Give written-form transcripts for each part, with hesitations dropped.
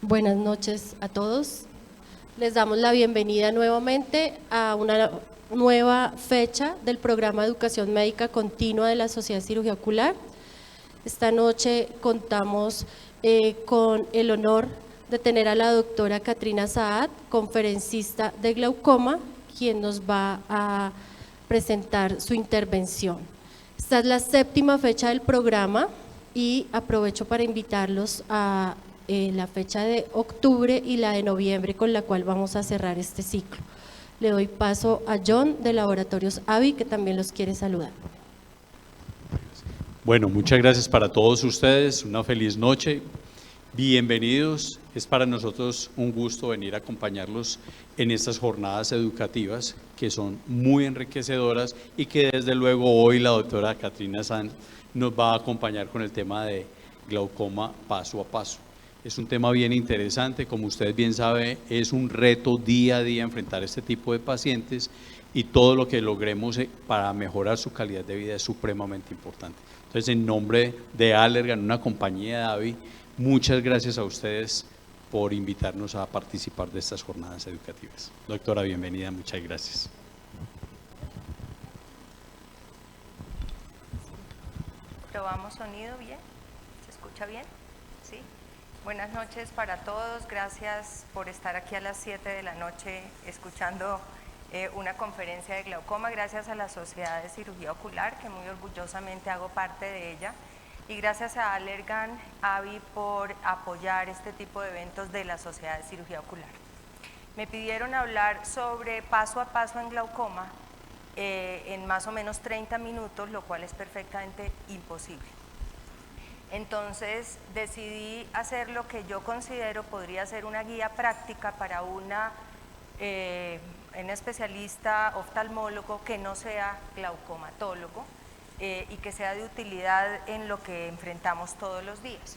Buenas noches a todos. Les damos la bienvenida nuevamente a una nueva fecha del programa de Educación Médica Continua de la Sociedad de Cirugía Ocular. Esta noche contamos con el honor de tener a la doctora Katrina Saad, conferencista de glaucoma, quien nos va a presentar su intervención. Esta es la séptima fecha del programa y aprovecho para invitarlos a la fecha de octubre y la de noviembre con la cual vamos a cerrar este ciclo. Le doy paso a John de Laboratorios AVI, que también los quiere saludar. Bueno, muchas gracias para todos ustedes, una feliz noche, bienvenidos. Es para nosotros un gusto venir a acompañarlos en estas jornadas educativas que son muy enriquecedoras y que desde luego hoy la doctora Katrina Saad nos va a acompañar con el tema de glaucoma paso a paso. Es un tema bien interesante, como ustedes bien saben, es un reto día a día enfrentar este tipo de pacientes y todo lo que logremos para mejorar su calidad de vida es supremamente importante. Entonces, en nombre de Allergan, una compañía de AVI, muchas gracias a ustedes por invitarnos a participar de estas jornadas educativas. Doctora, bienvenida, muchas gracias. ¿Probamos sonido bien? ¿Se escucha bien? ¿Sí? Buenas noches para todos, gracias por estar aquí a las 7 de la noche escuchando una conferencia de glaucoma, gracias a la Sociedad de Cirugía Ocular, que muy orgullosamente hago parte de ella, y gracias a Allergan AVI por apoyar este tipo de eventos de la Sociedad de Cirugía Ocular. Me pidieron hablar sobre paso a paso en glaucoma en más o menos 30 minutos, lo cual es perfectamente imposible. Entonces decidí hacer lo que yo considero podría ser una guía práctica para un especialista oftalmólogo que no sea glaucomatólogo y que sea de utilidad en lo que enfrentamos todos los días.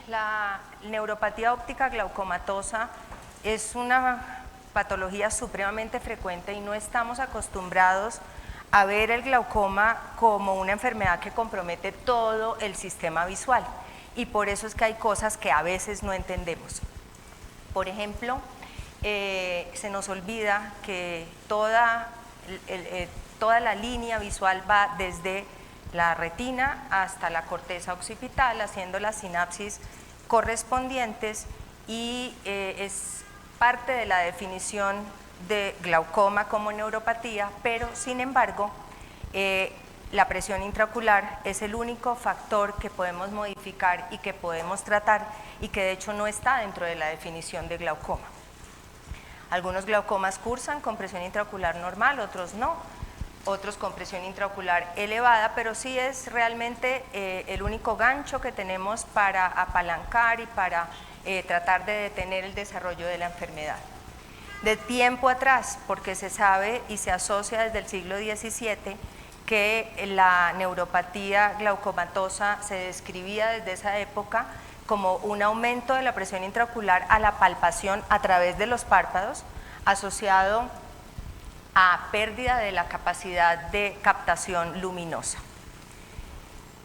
La neuropatía óptica glaucomatosa es una patología supremamente frecuente y no estamos acostumbrados a ver el glaucoma como una enfermedad que compromete todo el sistema visual, y por eso es que hay cosas que a veces no entendemos. Por ejemplo, se nos olvida que toda la línea visual va desde la retina hasta la corteza occipital, haciendo las sinapsis correspondientes, y es parte de la definición de glaucoma como neuropatía, pero sin embargo la presión intraocular es el único factor que podemos modificar y que podemos tratar, y que de hecho no está dentro de la definición de glaucoma. Algunos glaucomas cursan con presión intraocular normal, otros no, otros con presión intraocular elevada, pero sí es realmente el único gancho que tenemos para apalancar y para tratar de detener el desarrollo de la enfermedad. De tiempo atrás, porque se sabe y se asocia desde el siglo XVII que la neuropatía glaucomatosa se describía desde esa época como un aumento de la presión intraocular a la palpación a través de los párpados, asociado a pérdida de la capacidad de captación luminosa.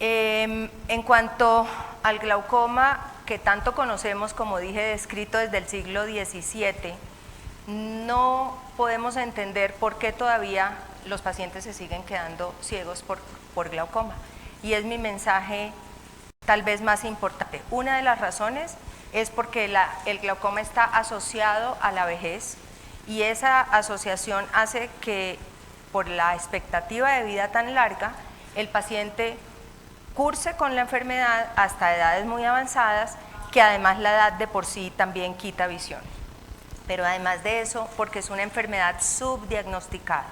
En cuanto al glaucoma, que tanto conocemos, como dije, descrito desde el siglo XVII, no podemos entender por qué todavía los pacientes se siguen quedando ciegos por glaucoma, y es mi mensaje tal vez más importante. Una de las razones es porque el glaucoma está asociado a la vejez, y esa asociación hace que, por la expectativa de vida tan larga, el paciente curse con la enfermedad hasta edades muy avanzadas, que además la edad de por sí también quita visión. Pero además de eso, porque es una enfermedad subdiagnosticada.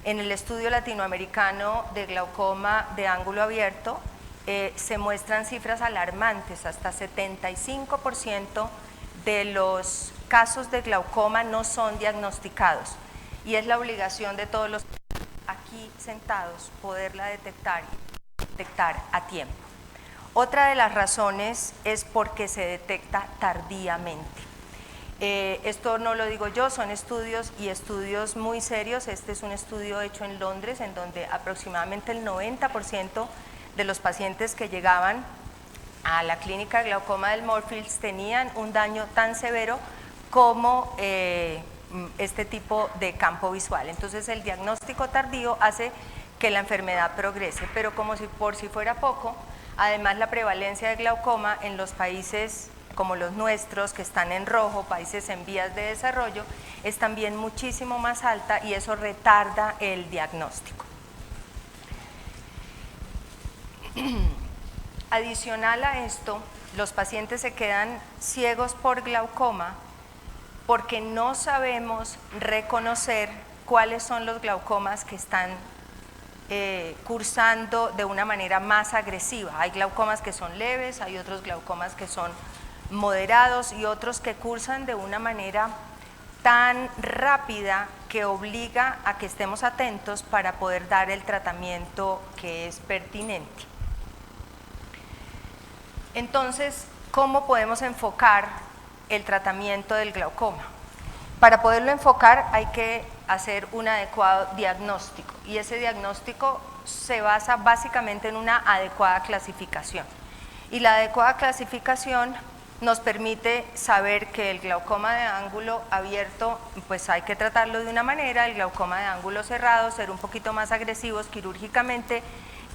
En el estudio latinoamericano de glaucoma de ángulo abierto se muestran cifras alarmantes, hasta 75% de los casos de glaucoma no son diagnosticados, y es la obligación de todos los aquí sentados poderla detectar a tiempo. Otra de las razones es porque se detecta tardíamente. Esto no lo digo yo, son estudios y estudios muy serios. Este es un estudio hecho en Londres, en donde aproximadamente el 90% de los pacientes que llegaban a la clínica de glaucoma del Moorfields tenían un daño tan severo como este tipo de campo visual. Entonces el diagnóstico tardío hace que la enfermedad progrese, pero como si por si fuera poco, además la prevalencia de glaucoma en los países como los nuestros, que están en rojo, países en vías de desarrollo, es también muchísimo más alta y eso retarda el diagnóstico. Adicional a esto, los pacientes se quedan ciegos por glaucoma porque no sabemos reconocer cuáles son los glaucomas que están cursando de una manera más agresiva. Hay glaucomas que son leves, hay otros glaucomas que son moderados y otros que cursan de una manera tan rápida que obliga a que estemos atentos para poder dar el tratamiento que es pertinente. Entonces, ¿cómo podemos enfocar el tratamiento del glaucoma? Para poderlo enfocar hay que hacer un adecuado diagnóstico y ese diagnóstico se basa básicamente en una adecuada clasificación. Y la adecuada clasificación nos permite saber que el glaucoma de ángulo abierto pues hay que tratarlo de una manera, el glaucoma de ángulo cerrado ser un poquito más agresivos quirúrgicamente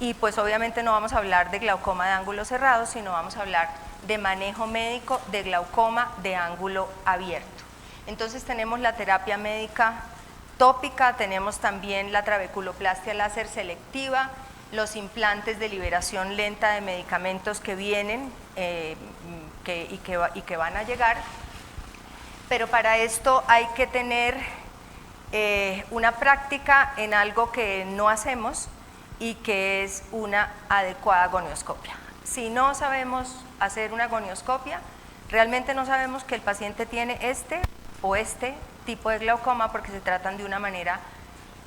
y pues obviamente no vamos a hablar de glaucoma de ángulo cerrado, sino vamos a hablar de manejo médico de glaucoma de ángulo abierto. Entonces tenemos la terapia médica tópica, tenemos también la trabeculoplastia láser selectiva, los implantes de liberación lenta de medicamentos que vienen y que van a llegar, pero para esto hay que tener una práctica en algo que no hacemos y que es una adecuada gonioscopia. Si no sabemos hacer una gonioscopia, realmente no sabemos que el paciente tiene este o este tipo de glaucoma porque se tratan de una manera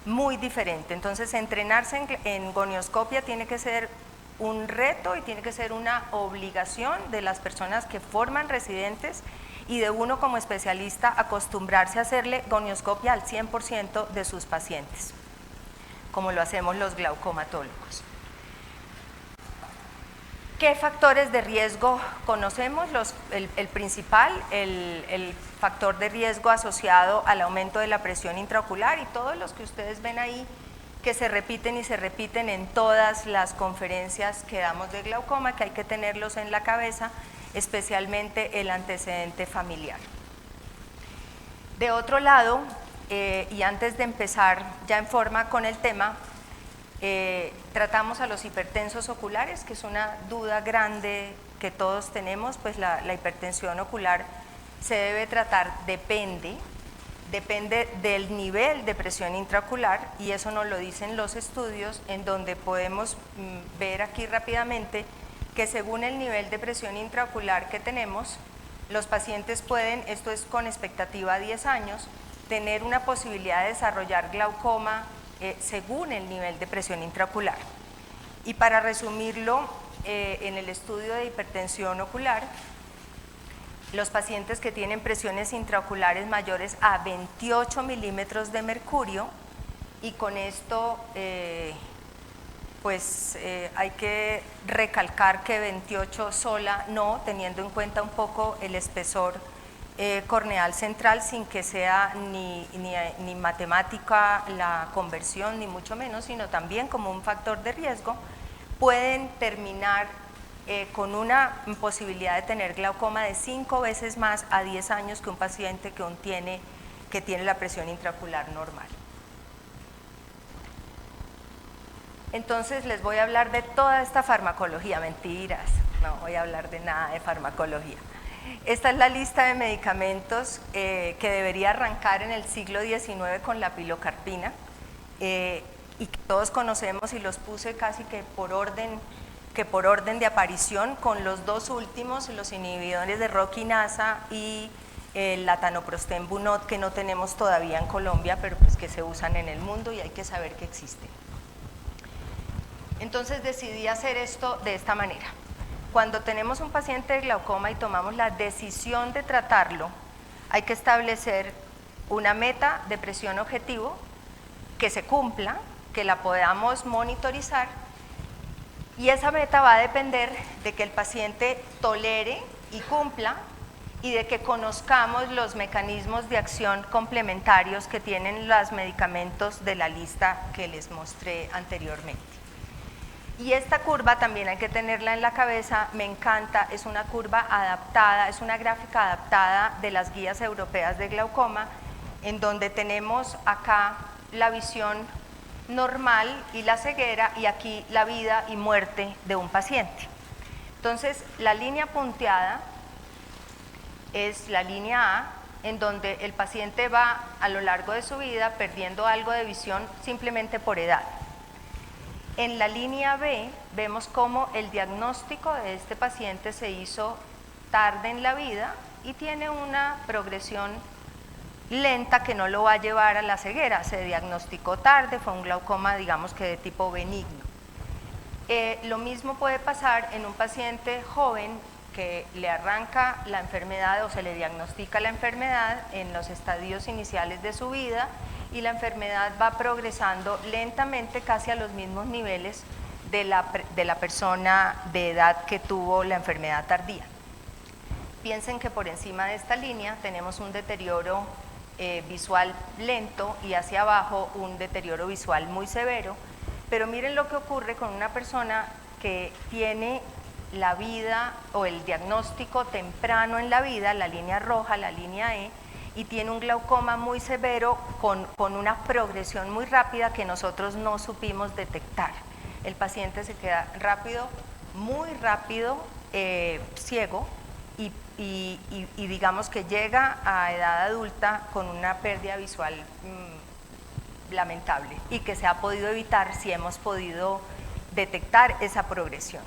muy diferente. Entonces, entrenarse en gonioscopia tiene que ser un reto y tiene que ser una obligación de las personas que forman residentes y de uno como especialista acostumbrarse a hacerle gonioscopia al 100% de sus pacientes, como lo hacemos los glaucomatólogos. ¿Qué factores de riesgo conocemos? El principal, el factor de riesgo asociado al aumento de la presión intraocular y todos los que ustedes ven ahí que se repiten y se repiten en todas las conferencias que damos de glaucoma, que hay que tenerlos en la cabeza, especialmente el antecedente familiar. De otro lado, y antes de empezar ya en forma con el tema, tratamos a los hipertensos oculares, que es una duda grande que todos tenemos, pues la hipertensión ocular se debe tratar, depende del nivel de presión intraocular y eso nos lo dicen los estudios en donde podemos ver aquí rápidamente que según el nivel de presión intraocular que tenemos, los pacientes pueden, esto es con expectativa a 10 años, tener una posibilidad de desarrollar glaucoma según el nivel de presión intraocular. Y para resumirlo, en el estudio de hipertensión ocular, los pacientes que tienen presiones intraoculares mayores a 28 milímetros de mercurio, y con esto hay que recalcar que 28 sola no, teniendo en cuenta un poco el espesor corneal central, sin que sea ni matemática la conversión, ni mucho menos, sino también como un factor de riesgo, pueden terminar con una posibilidad de tener glaucoma de 5 veces más a 10 años que un paciente que tiene la presión intraocular normal. Entonces les voy a hablar de toda esta farmacología, mentiras, no voy a hablar de nada de farmacología. Esta es la lista de medicamentos que debería arrancar en el siglo XIX con la pilocarpina y que todos conocemos y los puse casi que por orden de aparición, con los dos últimos, los inhibidores de ROCK kinasa y el latanoprosten Bunot, que no tenemos todavía en Colombia, pero pues que se usan en el mundo y hay que saber que existen. Entonces decidí hacer esto de esta manera. Cuando tenemos un paciente de glaucoma y tomamos la decisión de tratarlo, hay que establecer una meta de presión objetivo que se cumpla, que la podamos monitorizar Y esa meta va a depender de que el paciente tolere y cumpla y de que conozcamos los mecanismos de acción complementarios que tienen los medicamentos de la lista que les mostré anteriormente. Y esta curva también hay que tenerla en la cabeza, me encanta, es una curva adaptada, es una gráfica adaptada de las guías europeas de glaucoma, en donde tenemos acá la visión normal y la ceguera, y aquí la vida y muerte de un paciente. Entonces, la línea punteada es la línea A, en donde el paciente va a lo largo de su vida perdiendo algo de visión simplemente por edad. En la línea B vemos cómo el diagnóstico de este paciente se hizo tarde en la vida y tiene una progresión lenta que no lo va a llevar a la ceguera. Se diagnosticó tarde, fue un glaucoma, digamos que de tipo benigno. Lo mismo puede pasar en un paciente joven que le arranca la enfermedad o se le diagnostica la enfermedad en los estadios iniciales de su vida, y la enfermedad va progresando lentamente casi a los mismos niveles de la persona de edad que tuvo la enfermedad tardía. Piensen que por encima de esta línea tenemos un deterioro visual lento y hacia abajo un deterioro visual muy severo, pero miren lo que ocurre con una persona que tiene la vida o el diagnóstico temprano en la vida, la línea roja, la línea E, y tiene un glaucoma muy severo con una progresión muy rápida que nosotros no supimos detectar. El paciente se queda rápido, muy rápido, ciego, y digamos que llega a edad adulta con una pérdida visual lamentable, y que se ha podido evitar si hemos podido detectar esa progresión.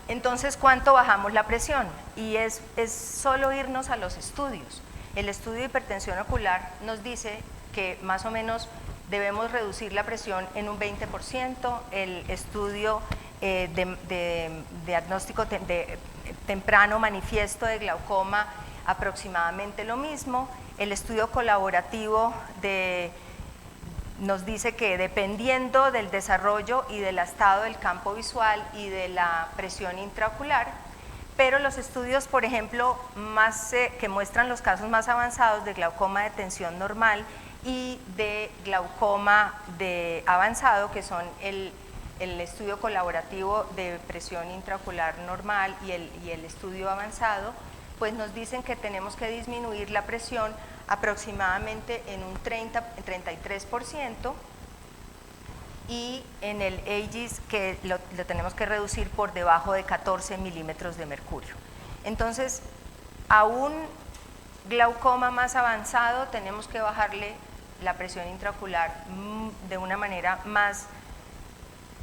Entonces, ¿cuánto bajamos la presión? Y es solo irnos a los estudios. El estudio de hipertensión ocular nos dice que más o menos debemos reducir la presión en un 20%, el estudio de diagnóstico temprano manifiesto de glaucoma aproximadamente lo mismo, el estudio colaborativo nos dice que dependiendo del desarrollo y del estado del campo visual y de la presión intraocular, pero los estudios, por ejemplo, que muestran los casos más avanzados de glaucoma de tensión normal y de glaucoma avanzado, que son el estudio colaborativo de presión intraocular normal y el estudio avanzado, pues nos dicen que tenemos que disminuir la presión aproximadamente en un 33%, y en el AGIS que lo tenemos que reducir por debajo de 14 milímetros de mercurio. Entonces, a un glaucoma más avanzado tenemos que bajarle la presión intraocular de una manera más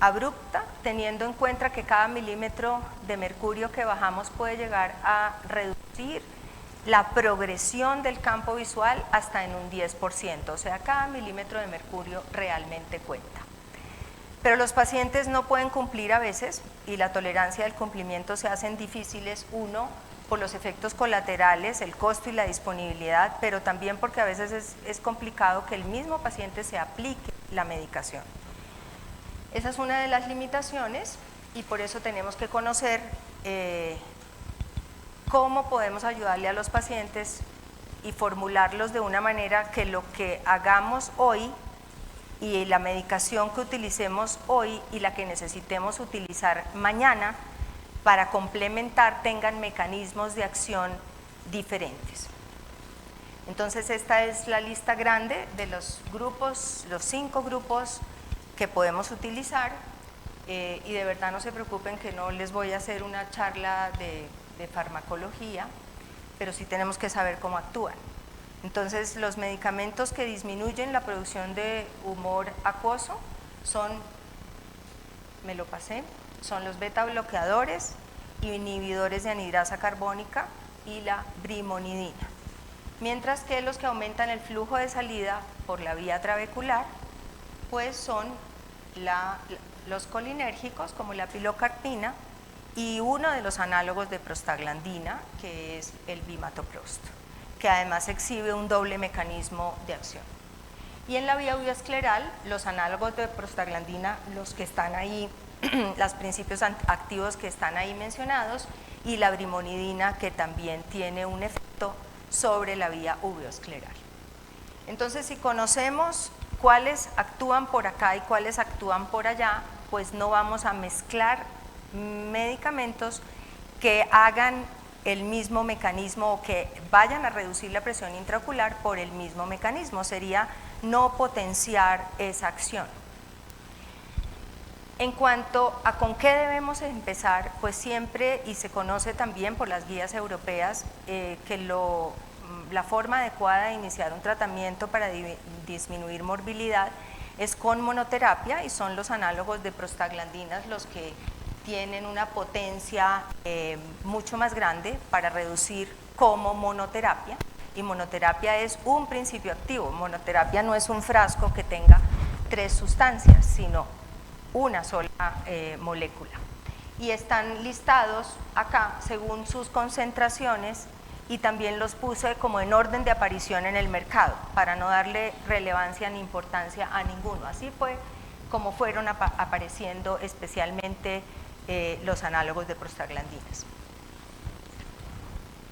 abrupta, teniendo en cuenta que cada milímetro de mercurio que bajamos puede llegar a reducir la progresión del campo visual hasta en un 10%, o sea, cada milímetro de mercurio realmente cuenta. Pero los pacientes no pueden cumplir a veces, y la tolerancia del cumplimiento se hacen difíciles, uno, por los efectos colaterales, el costo y la disponibilidad, pero también porque a veces es complicado que el mismo paciente se aplique la medicación. Esa es una de las limitaciones, y por eso tenemos que conocer cómo podemos ayudarle a los pacientes y formularlos de una manera que lo que hagamos hoy y la medicación que utilicemos hoy y la que necesitemos utilizar mañana para complementar tengan mecanismos de acción diferentes. Entonces, esta es la lista grande de los grupos, los 5 grupos que podemos utilizar, y de verdad no se preocupen que no les voy a hacer una charla de farmacología, pero sí tenemos que saber cómo actúan. Entonces, los medicamentos que disminuyen la producción de humor acuoso son los beta bloqueadores, inhibidores de anhidrasa carbónica y la brimonidina. Mientras que los que aumentan el flujo de salida por la vía trabecular, pues son los colinérgicos como la pilocarpina y uno de los análogos de prostaglandina, que es el bimatoprost, que además exhibe un doble mecanismo de acción. Y en la vía uveoescleral, los análogos de prostaglandina, los que están ahí, los principios activos que están ahí mencionados, y la brimonidina, que también tiene un efecto sobre la vía uveoescleral. Entonces, si conocemos cuáles actúan por acá y cuáles actúan por allá, pues no vamos a mezclar medicamentos que hagan el mismo mecanismo o que vayan a reducir la presión intraocular por el mismo mecanismo, sería no potenciar esa acción. En cuanto a con qué debemos empezar, pues siempre, y se conoce también por las guías europeas, que la forma adecuada de iniciar un tratamiento para disminuir morbilidad es con monoterapia, y son los análogos de prostaglandinas los que tienen una potencia mucho más grande para reducir como monoterapia, y monoterapia es un principio activo. Monoterapia no es un frasco que tenga 3 sustancias, sino una sola molécula, y están listados acá según sus concentraciones, y también los puse como en orden de aparición en el mercado para no darle relevancia ni importancia a ninguno. Así fue como fueron apareciendo especialmente los análogos de prostaglandinas.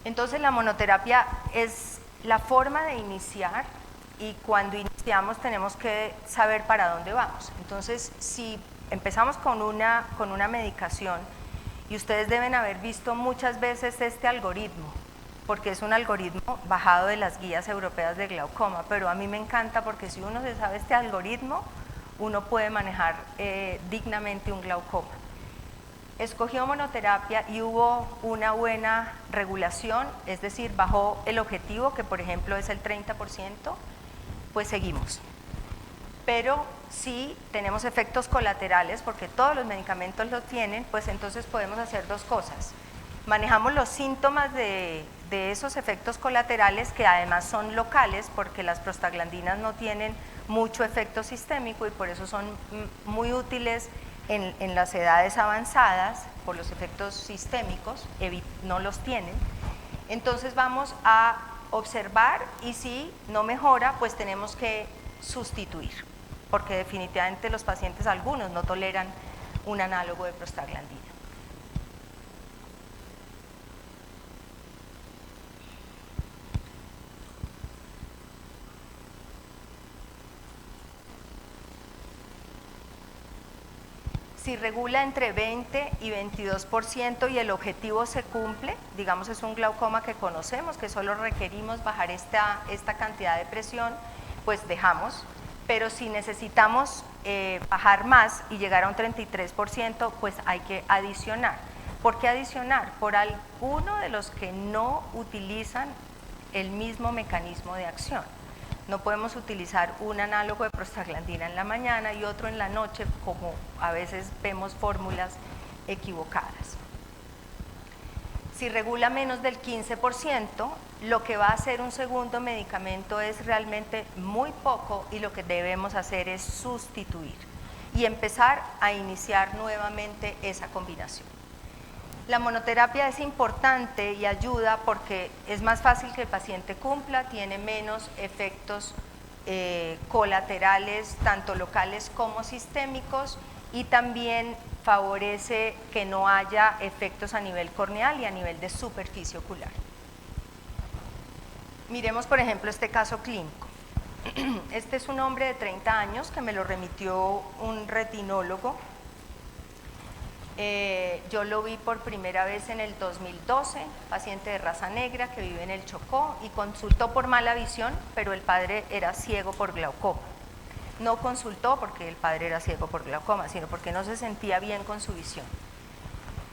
Entonces, la monoterapia es la forma de iniciar, y cuando iniciamos tenemos que saber para dónde vamos. Entonces, si empezamos con una medicación, y ustedes deben haber visto muchas veces este algoritmo, porque es un algoritmo bajado de las guías europeas de glaucoma, pero a mí me encanta porque si uno se sabe este algoritmo, uno puede manejar dignamente un glaucoma. Escogió monoterapia y hubo una buena regulación, es decir, bajó el objetivo, que por ejemplo es el 30%, pues seguimos. Pero si tenemos efectos colaterales, porque todos los medicamentos los tienen, pues entonces podemos hacer 2 cosas. Manejamos los síntomas de esos efectos colaterales, que además son locales, porque las prostaglandinas no tienen mucho efecto sistémico y por eso son muy útiles en las edades avanzadas, por los efectos sistémicos, no los tienen. Entonces vamos a observar, y si no mejora, pues tenemos que sustituir, porque definitivamente los pacientes, algunos, no toleran un análogo de prostaglandina. Si regula entre 20 y 22% y el objetivo se cumple, digamos es un glaucoma que conocemos, que solo requerimos bajar esta cantidad de presión, pues dejamos. Pero si necesitamos bajar más y llegar a un 33%, pues hay que adicionar. ¿Por qué adicionar? Por alguno de los que no utilizan el mismo mecanismo de acción. No podemos utilizar un análogo de prostaglandina en la mañana y otro en la noche, como a veces vemos fórmulas equivocadas. Si regula menos del 15%, lo que va a hacer un segundo medicamento es realmente muy poco, y lo que debemos hacer es sustituir y empezar a iniciar nuevamente esa combinación. La monoterapia es importante y ayuda porque es más fácil que el paciente cumpla, tiene menos efectos colaterales, tanto locales como sistémicos, y también favorece que no haya efectos a nivel corneal y a nivel de superficie ocular. Miremos, por ejemplo, este caso clínico. Este es un hombre de 30 años que me lo remitió un retinólogo. Yo lo vi por primera vez en el 2012, paciente de raza negra que vive en el Chocó, y consultó por mala visión, pero el padre era ciego por glaucoma. No consultó porque el padre era ciego por glaucoma, sino porque no se sentía bien con su visión.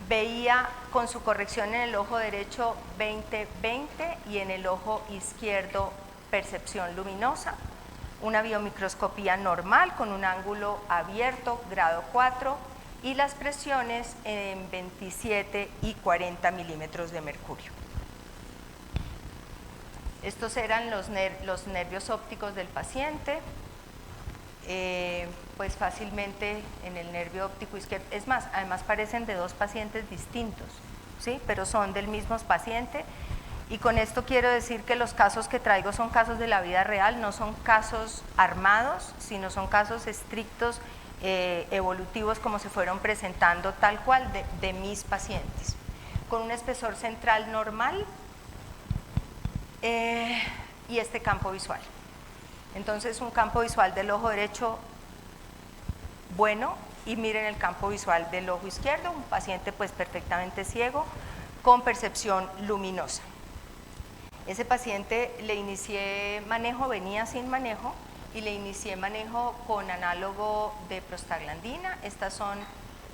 Veía con su corrección en el ojo derecho 20/20 y en el ojo izquierdo percepción luminosa, una biomicroscopía normal con un ángulo abierto, grado 4, y las presiones en 27 y 40 milímetros de mercurio. Estos eran los nervios ópticos del paciente, pues fácilmente en el nervio óptico izquierdo, es más, además parecen de 2 pacientes distintos, ¿sí? Pero son del mismo paciente, Y con esto quiero decir que los casos que traigo son casos de la vida real, no son casos armados, sino son casos estrictos, evolutivos, como se fueron presentando tal cual de mis pacientes, con un espesor central normal y este campo visual. Entonces, un campo visual del ojo derecho bueno, y miren el campo visual del ojo izquierdo, un paciente pues perfectamente ciego con percepción luminosa. Ese paciente le inicié manejo, venía sin manejo, y le inicié manejo con análogo de prostaglandina. Estas son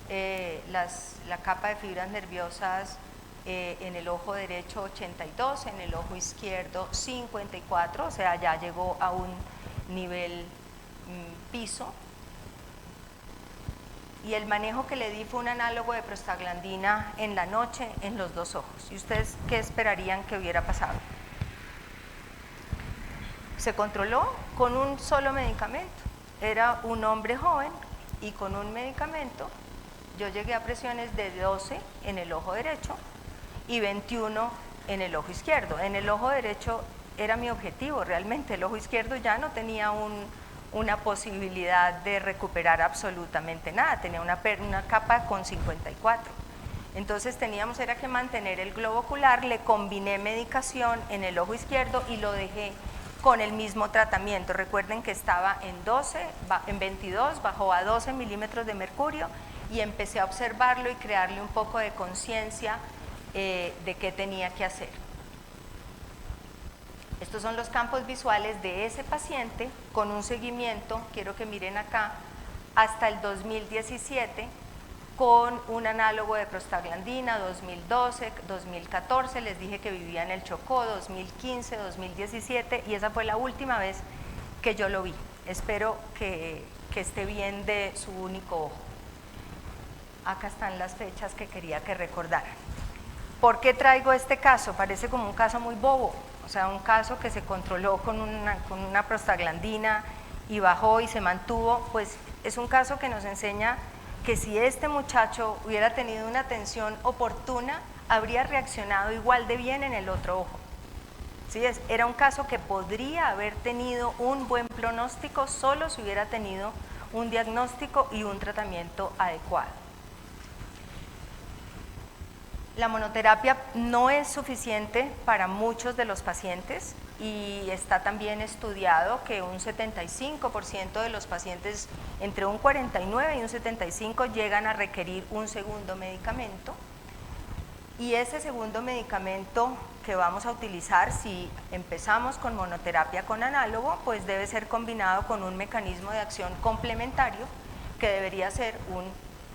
la capa de fibras nerviosas en el ojo derecho 82, en el ojo izquierdo 54, o sea, ya llegó a un nivel piso. Y el manejo que le di fue un análogo de prostaglandina en la noche en los dos ojos. ¿Y ustedes qué esperarían que hubiera pasado? Se controló con un solo medicamento. Era un hombre joven y con un medicamento yo llegué a presiones de 12 en el ojo derecho y 21 en el ojo izquierdo. En el ojo derecho era mi objetivo realmente, el ojo izquierdo ya no tenía una posibilidad de recuperar absolutamente nada, tenía una capa con 54. Entonces teníamos era que mantener el globo ocular, le combiné medicación en el ojo izquierdo y lo dejé con el mismo tratamiento. Recuerden que estaba en 22, bajó a 12 milímetros de mercurio y empecé a observarlo y crearle un poco de conciencia de qué tenía que hacer. Estos son los campos visuales de ese paciente con un seguimiento, quiero que miren acá, hasta el 2017 con un análogo de prostaglandina, 2012, 2014, les dije que vivía en el Chocó, 2015, 2017 y esa fue la última vez que yo lo vi. Espero que esté bien de su único ojo. Acá están las fechas que quería que recordaran. ¿Por qué traigo este caso? Parece como un caso muy bobo. O sea, un caso que se controló con una prostaglandina y bajó y se mantuvo, pues es un caso que nos enseña que si este muchacho hubiera tenido una atención oportuna, habría reaccionado igual de bien en el otro ojo. ¿Sí? Era un caso que podría haber tenido un buen pronóstico solo si hubiera tenido un diagnóstico y un tratamiento adecuado. La monoterapia no es suficiente para muchos de los pacientes y está también estudiado que un 75% de los pacientes, entre un 49 y un 75, llegan a requerir un segundo medicamento. Y ese segundo medicamento que vamos a utilizar, si empezamos con monoterapia con análogo, pues debe ser combinado con un mecanismo de acción complementario que debería ser un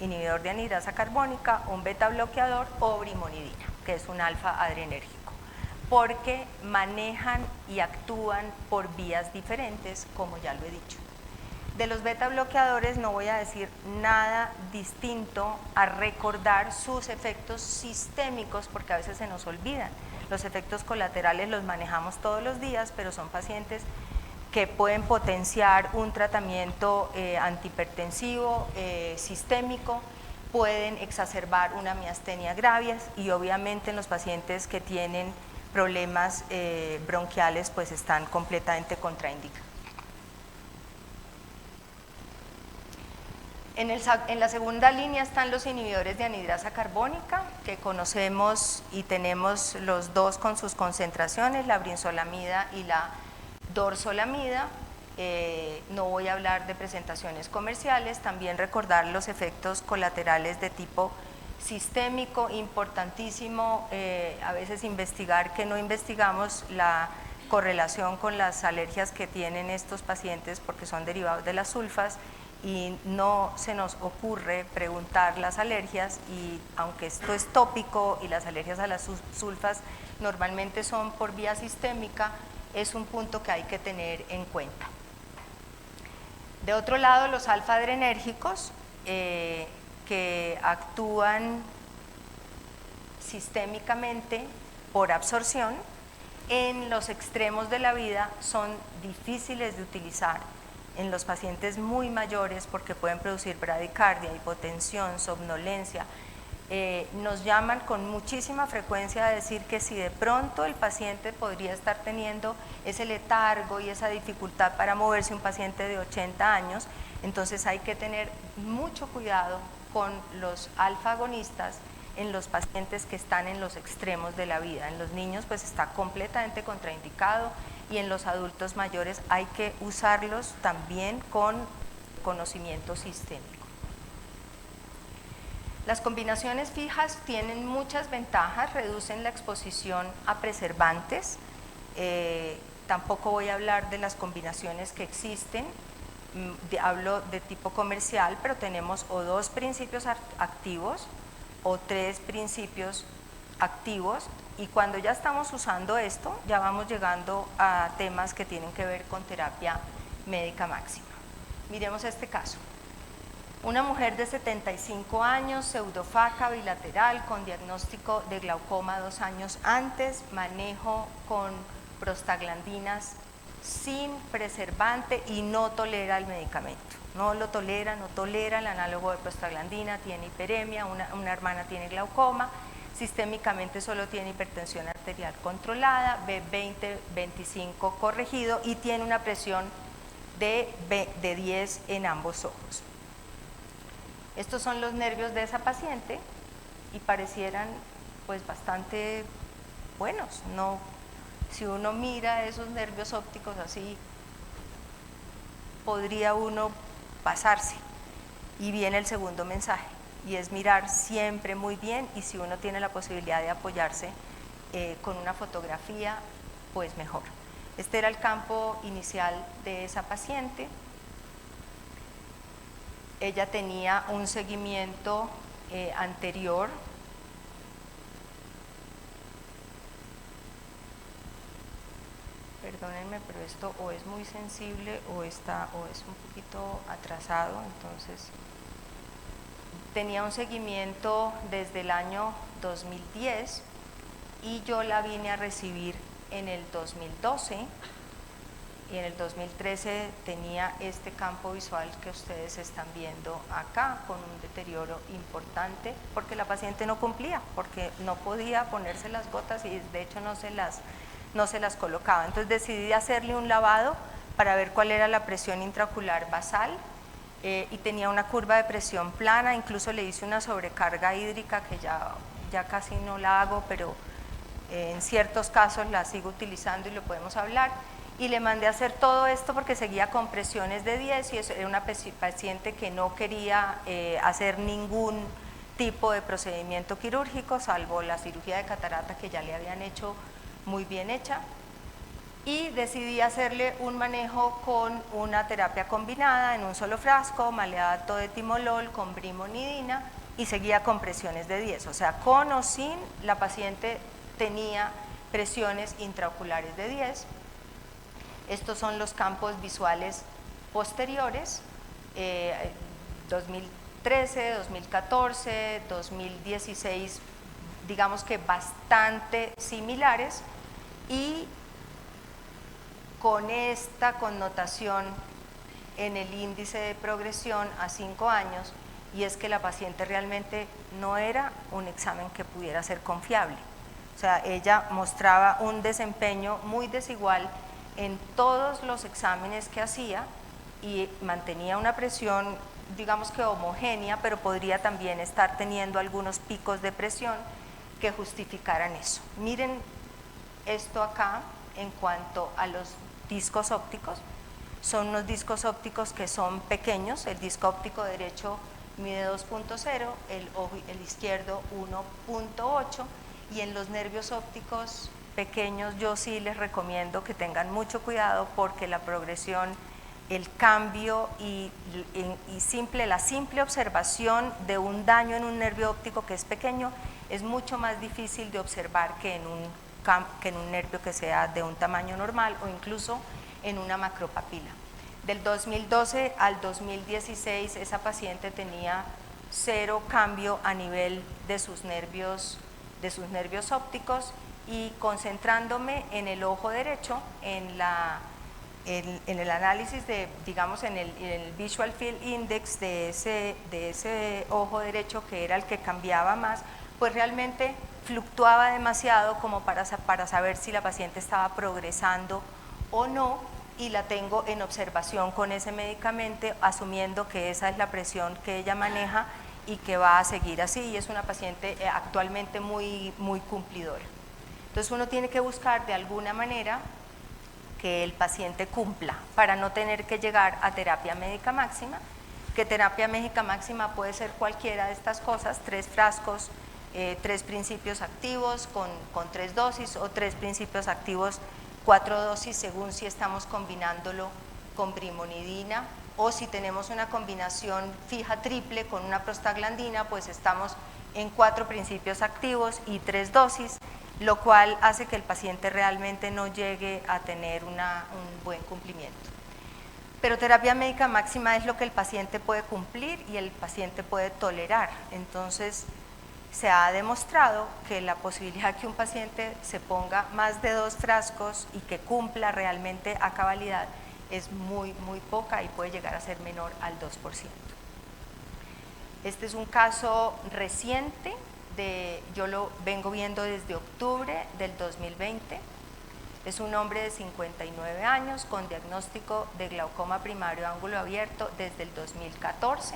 inhibidor de anhidrasa carbónica, un beta bloqueador o brimonidina, que es un alfa adrenérgico, porque manejan y actúan por vías diferentes, como ya lo he dicho. De los beta bloqueadores no voy a decir nada distinto a recordar sus efectos sistémicos, porque a veces se nos olvidan. Los efectos colaterales los manejamos todos los días, pero son pacientes que pueden potenciar un tratamiento antihipertensivo sistémico, pueden exacerbar una miastenia gravis y obviamente en los pacientes que tienen problemas bronquiales pues están completamente contraindicados. En la segunda línea están los inhibidores de anhidrasa carbónica, que conocemos y tenemos los dos con sus concentraciones, la brinzolamida y la dorzolamida. No voy a hablar de presentaciones comerciales, también recordar los efectos colaterales de tipo sistémico, importantísimo, a veces investigar que no investigamos la correlación con las alergias que tienen estos pacientes porque son derivados de las sulfas y no se nos ocurre preguntar las alergias, y aunque esto es tópico y las alergias a las sulfas normalmente son por vía sistémica, es un punto que hay que tener en cuenta. De otro lado, los alfa-adrenérgicos que actúan sistémicamente por absorción, en los extremos de la vida son difíciles de utilizar en los pacientes muy mayores porque pueden producir bradicardia, hipotensión, somnolencia, nos llaman con muchísima frecuencia a decir que si de pronto el paciente podría estar teniendo ese letargo y esa dificultad para moverse, un paciente de 80 años, entonces hay que tener mucho cuidado con los alfa-agonistas en los pacientes que están en los extremos de la vida. En los niños pues está completamente contraindicado y en los adultos mayores hay que usarlos también con conocimiento sistémico. Las combinaciones fijas tienen muchas ventajas, reducen la exposición a preservantes. Tampoco voy a hablar de las combinaciones que existen, hablo de tipo comercial, pero tenemos o 2 principios activos o 3 principios activos, y cuando ya estamos usando esto, ya vamos llegando a temas que tienen que ver con terapia médica máxima. Miremos este caso. Una mujer de 75 años, pseudofaca bilateral, con diagnóstico de glaucoma 2 años antes, manejo con prostaglandinas sin preservante y no tolera el medicamento. No lo tolera, no tolera el análogo de prostaglandina, tiene hiperemia, una hermana tiene glaucoma, sistémicamente solo tiene hipertensión arterial controlada, B20-25 corregido y tiene una presión de 10 en ambos ojos. Estos son los nervios de esa paciente y parecieran pues bastante buenos, no, si uno mira esos nervios ópticos así, podría uno pasarse. Y viene el segundo mensaje, y es mirar siempre muy bien, y si uno tiene la posibilidad de apoyarse con una fotografía, pues mejor. Este era el campo inicial de esa paciente. Ella tenía un seguimiento anterior. Perdónenme, pero esto o es muy sensible o es un poquito atrasado, entonces tenía un seguimiento desde el año 2010 y yo la vine a recibir en el 2012 y en el 2013 tenía este campo visual que ustedes están viendo acá, con un deterioro importante porque la paciente no cumplía, porque no podía ponerse las gotas y de hecho no se las colocaba. Entonces decidí hacerle un lavado para ver cuál era la presión intraocular basal y tenía una curva de presión plana, incluso le hice una sobrecarga hídrica que ya casi no la hago, pero en ciertos casos la sigo utilizando y lo podemos hablar. Y le mandé a hacer todo esto porque seguía con presiones de 10 y era una paciente que no quería hacer ningún tipo de procedimiento quirúrgico, salvo la cirugía de catarata que ya le habían hecho muy bien hecha, y decidí hacerle un manejo con una terapia combinada en un solo frasco, maleato de timolol con brimonidina, y seguía con presiones de 10, o sea, con o sin, la paciente tenía presiones intraoculares de 10. Estos son los campos visuales posteriores, 2013, 2014, 2016, digamos que bastante similares, y con esta connotación en el índice de progresión a 5 años, y es que la paciente realmente no era un examen que pudiera ser confiable. O sea, ella mostraba un desempeño muy desigual en todos los exámenes que hacía y mantenía una presión, digamos que homogénea, pero podría también estar teniendo algunos picos de presión que justificaran eso. Miren esto acá en cuanto a los discos ópticos. Son unos discos ópticos que son pequeños, el disco óptico derecho mide 2.0, el izquierdo 1.8, y en los nervios ópticos pequeños yo sí les recomiendo que tengan mucho cuidado porque la progresión, el cambio y la simple observación de un daño en un nervio óptico que es pequeño es mucho más difícil de observar que en un nervio que sea de un tamaño normal o incluso en una macropapila. Del 2012 al 2016 esa paciente tenía 0 cambio a nivel de sus nervios ópticos, y concentrándome en el ojo derecho, en la en el análisis de, digamos, en el Visual Field Index de ese ojo derecho, que era el que cambiaba más, pues realmente fluctuaba demasiado como para saber si la paciente estaba progresando o no, y la tengo en observación con ese medicamento, asumiendo que esa es la presión que ella maneja y que va a seguir así, y es una paciente actualmente muy cumplidora. Entonces uno tiene que buscar de alguna manera que el paciente cumpla para no tener que llegar a terapia médica máxima, que terapia médica máxima puede ser cualquiera de estas cosas: 3 frascos, 3 principios activos con 3 dosis, o 3 principios activos, 4 dosis, según si estamos combinándolo con brimonidina, o si tenemos una combinación fija triple con una prostaglandina, pues estamos en 4 principios activos y 3 dosis, lo cual hace que el paciente realmente no llegue a tener un buen cumplimiento. Pero terapia médica máxima es lo que el paciente puede cumplir y el paciente puede tolerar. Entonces, se ha demostrado que la posibilidad que un paciente se ponga más de 2 frascos y que cumpla realmente a cabalidad es muy poca, y puede llegar a ser menor al 2%. Este es un caso reciente, yo lo vengo viendo desde octubre del 2020. Es un hombre de 59 años con diagnóstico de glaucoma primario de ángulo abierto desde el 2014.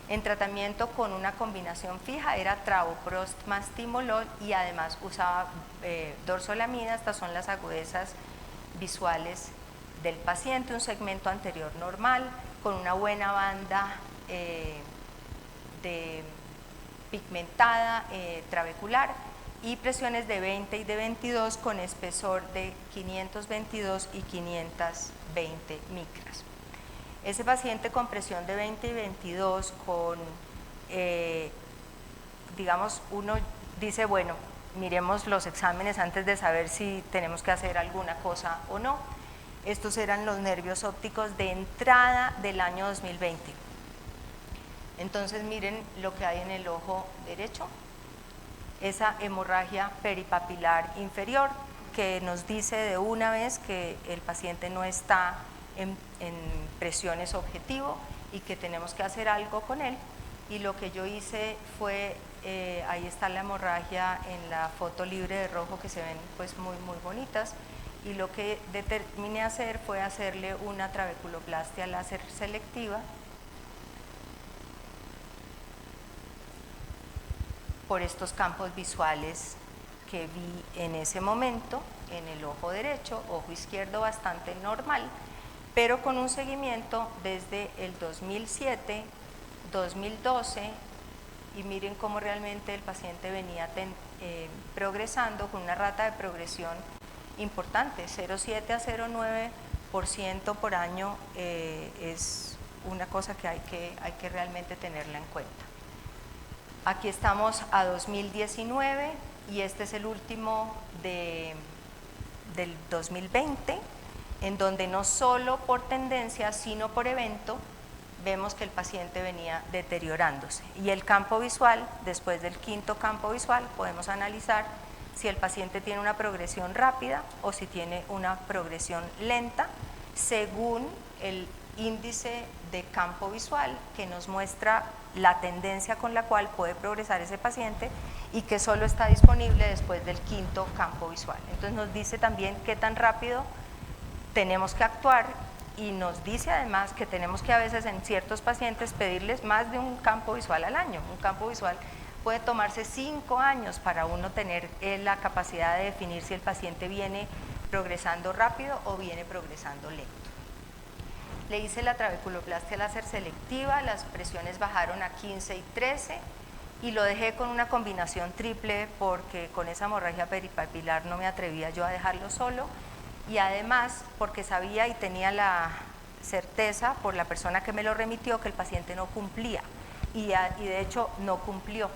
En tratamiento con una combinación fija, era travoprost más timolol, y además usaba dorsolamina. Estas son las agudezas visuales del paciente, un segmento anterior normal, con una buena banda pigmentada trabecular, y presiones de 20 y de 22 con espesor de 522 y 520 micras. Ese paciente con presión de 20 y 22, digamos, uno dice, bueno, miremos los exámenes antes de saber si tenemos que hacer alguna cosa o no. Estos eran los nervios ópticos de entrada del año 2020. Entonces miren lo que hay en el ojo derecho, esa hemorragia peripapilar inferior, que nos dice de una vez que el paciente no está en presiones objetivo y que tenemos que hacer algo con él. Y lo que yo hice fue, ahí está la hemorragia en la foto libre de rojo, que se ven pues muy bonitas, y lo que determiné hacer fue hacerle una trabeculoplastia láser selectiva por estos campos visuales que vi en ese momento en el ojo derecho, ojo izquierdo bastante normal, pero con un seguimiento desde el 2007, 2012, y miren cómo realmente el paciente venía progresando con una rata de progresión importante, 0,7 a 0,9% por año. Es una cosa que hay que realmente tenerla en cuenta. Aquí estamos a 2019 y este es el último del 2020, en donde no solo por tendencia, sino por evento, vemos que el paciente venía deteriorándose. Y el campo visual, después del 5.º campo visual, podemos analizar si el paciente tiene una progresión rápida o si tiene una progresión lenta, según el índice de campo visual, que nos muestra la tendencia con la cual puede progresar ese paciente y que solo está disponible después del 5.º campo visual. Entonces nos dice también qué tan rápido tenemos que actuar, y nos dice además que tenemos que a veces en ciertos pacientes pedirles más de un campo visual al año. Un campo visual puede tomarse 5 años para uno tener la capacidad de definir si el paciente viene progresando rápido o viene progresando lento. Le hice la trabeculoplastia láser selectiva, las presiones bajaron a 15 y 13 y lo dejé con una combinación triple porque con esa hemorragia peripapilar no me atrevía yo a dejarlo solo, y además porque sabía y tenía la certeza por la persona que me lo remitió que el paciente no cumplía, y de hecho no cumplió.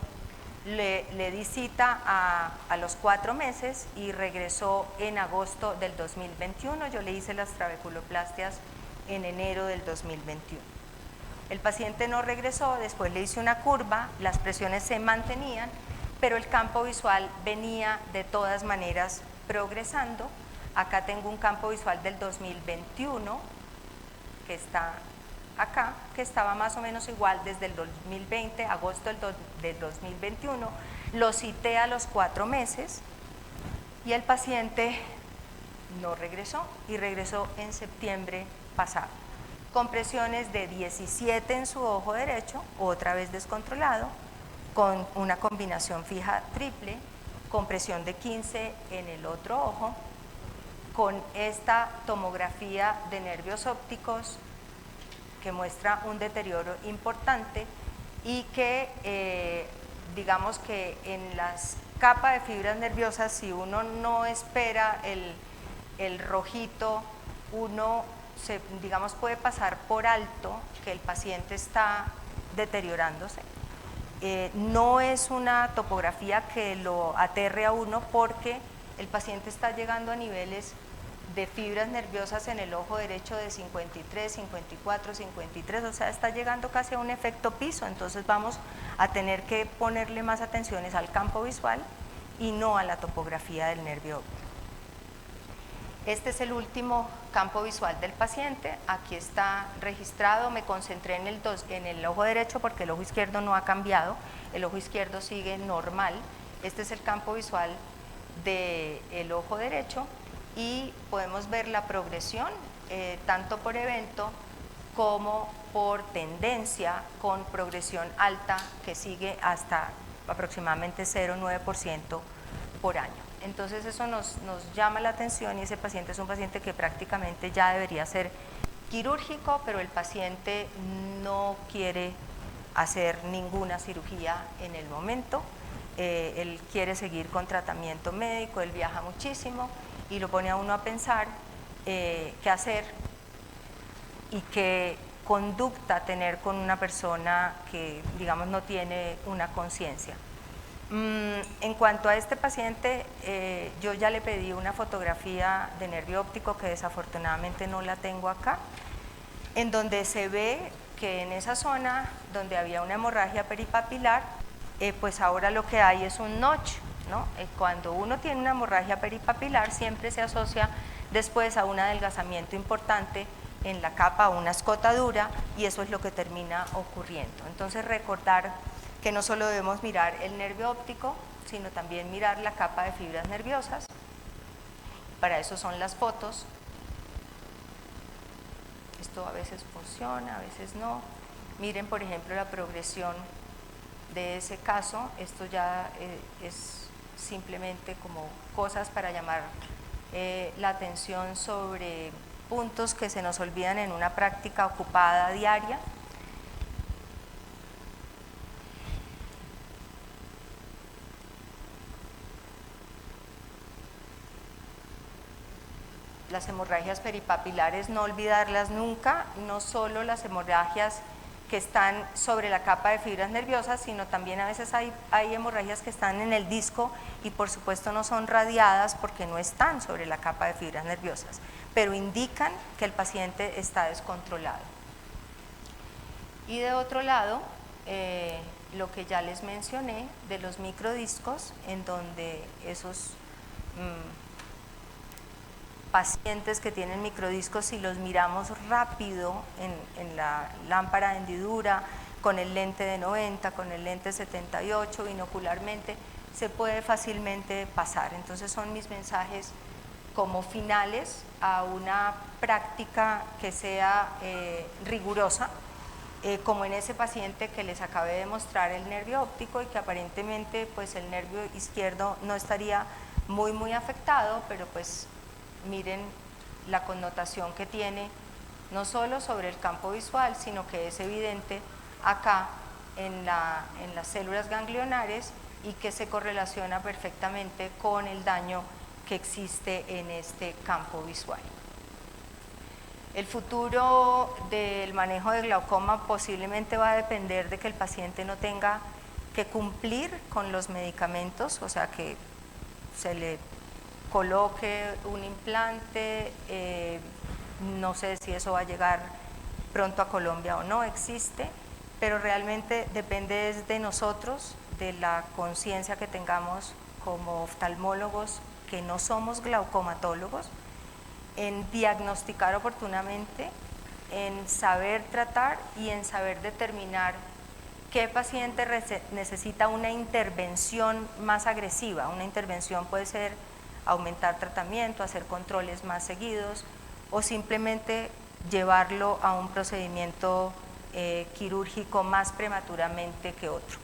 Le di cita a los 4 meses y regresó en agosto del 2021. Yo le hice las trabeculoplastias en enero del 2021. El paciente no regresó, después le hice una curva, las presiones se mantenían, pero el campo visual venía de todas maneras progresando, Acá tengo un campo visual del 2021, que está acá, que estaba más o menos igual desde el 2020, agosto del 2021, lo cité a los 4 meses y el paciente no regresó y regresó en septiembre pasado, con presiones de 17 en su ojo derecho, otra vez descontrolado, con una combinación fija triple, con presión de 15 en el otro ojo, con esta tomografía de nervios ópticos que muestra un deterioro importante y que digamos que en las capas de fibras nerviosas, si uno no espera el rojito, uno digamos puede pasar por alto que el paciente está deteriorándose. No es una topografía que lo aterre a uno porque el paciente está llegando a niveles de fibras nerviosas en el ojo derecho de 53, 54, 53, o sea, está llegando casi a un efecto piso, entonces vamos a tener que ponerle más atenciones al campo visual y no a la topografía del nervio óptico. Este es el último campo visual del paciente, aquí está registrado, me concentré en el ojo derecho porque el ojo izquierdo no ha cambiado, el ojo izquierdo sigue normal, este es el campo visual del ojo derecho y podemos ver la progresión tanto por evento como por tendencia con progresión alta que sigue hasta aproximadamente 0,9% por año. Entonces eso nos llama la atención y ese paciente es un paciente que prácticamente ya debería ser quirúrgico, pero el paciente no quiere hacer ninguna cirugía en el momento, él quiere seguir con tratamiento médico, él viaja muchísimo y lo pone a uno a pensar qué hacer y qué conducta tener con una persona que digamos no tiene una conciencia. En cuanto a este paciente, yo ya le pedí una fotografía de nervio óptico que desafortunadamente no la tengo acá, en donde se ve que en esa zona donde había una hemorragia peripapilar, pues ahora lo que hay es un notch, ¿no? Cuando uno tiene una hemorragia peripapilar siempre se asocia después a un adelgazamiento importante en la capa, una escotadura, y eso es lo que termina ocurriendo. Entonces recordar que no solo debemos mirar el nervio óptico, sino también mirar la capa de fibras nerviosas. Para eso son las fotos. Esto a veces funciona, a veces no. Miren, por ejemplo, la progresión de ese caso. Esto ya es simplemente como cosas para llamar la atención sobre puntos que se nos olvidan en una práctica ocupada diaria. Las hemorragias peripapilares, no olvidarlas nunca, no solo las hemorragias que están sobre la capa de fibras nerviosas, sino también a veces hay hemorragias que están en el disco y por supuesto no son radiadas porque no están sobre la capa de fibras nerviosas, pero indican que el paciente está descontrolado. Y de otro lado, lo que ya les mencioné de los microdiscos, en donde esos pacientes que tienen microdiscos, si los miramos rápido en la lámpara de hendidura, con el lente de 90, con el lente 78, binocularmente, se puede fácilmente pasar. Entonces son mis mensajes como finales a una práctica que sea rigurosa, como en ese paciente que les acabé de mostrar el nervio óptico y que aparentemente pues el nervio izquierdo no estaría muy afectado, pero pues miren la connotación que tiene, no solo sobre el campo visual, sino que es evidente acá en las células ganglionares y que se correlaciona perfectamente con el daño que existe en este campo visual. El futuro del manejo de glaucoma posiblemente va a depender de que el paciente no tenga que cumplir con los medicamentos, o sea que se le coloque un implante, no sé si eso va a llegar pronto a Colombia o no, existe, pero realmente depende de nosotros, de la conciencia que tengamos como oftalmólogos, que no somos glaucomatólogos, en diagnosticar oportunamente, en saber tratar y en saber determinar qué paciente necesita una intervención más agresiva. Una intervención puede ser aumentar tratamiento, hacer controles más seguidos o simplemente llevarlo a un procedimiento quirúrgico más prematuramente que otro.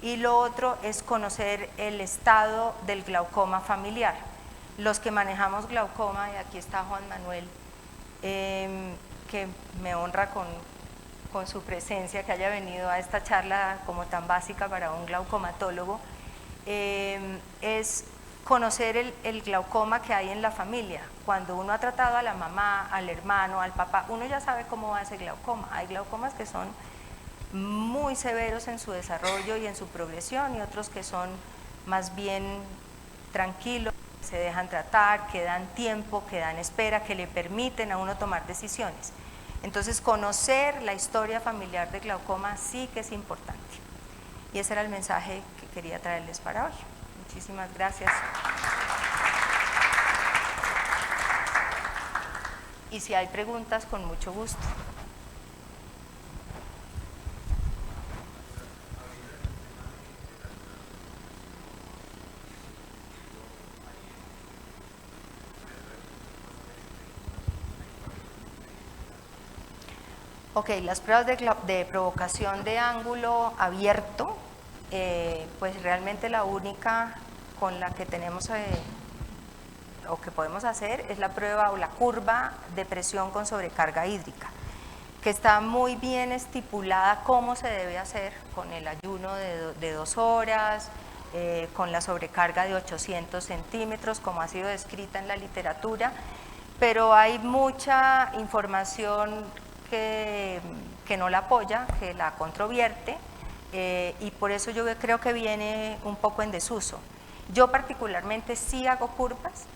Y lo otro es conocer el estado del glaucoma familiar. Los que manejamos glaucoma, y aquí está Juan Manuel, que me honra con su presencia, que haya venido a esta charla como tan básica para un glaucomatólogo, es conocer el glaucoma que hay en la familia. Cuando uno ha tratado a la mamá, al hermano, al papá, uno ya sabe cómo va ese glaucoma. Hay glaucomas que son muy severos en su desarrollo y en su progresión, y otros que son más bien tranquilos, se dejan tratar, que dan tiempo, que dan espera, que le permiten a uno tomar decisiones. Entonces, conocer la historia familiar de glaucoma sí que es importante. Y ese era el mensaje que quería traerles para hoy. Muchísimas gracias. Y si hay preguntas, con mucho gusto. Ok, las pruebas de provocación de ángulo abierto, pues realmente la única con la que tenemos o que podemos hacer es la prueba o la curva de presión con sobrecarga hídrica, que está muy bien estipulada cómo se debe hacer, con el ayuno de 2 horas, con la sobrecarga de 800 centímetros, como ha sido descrita en la literatura, pero hay mucha información que no la apoya, que la controvierte, y por eso yo creo que viene un poco en desuso. Yo particularmente sí hago curvas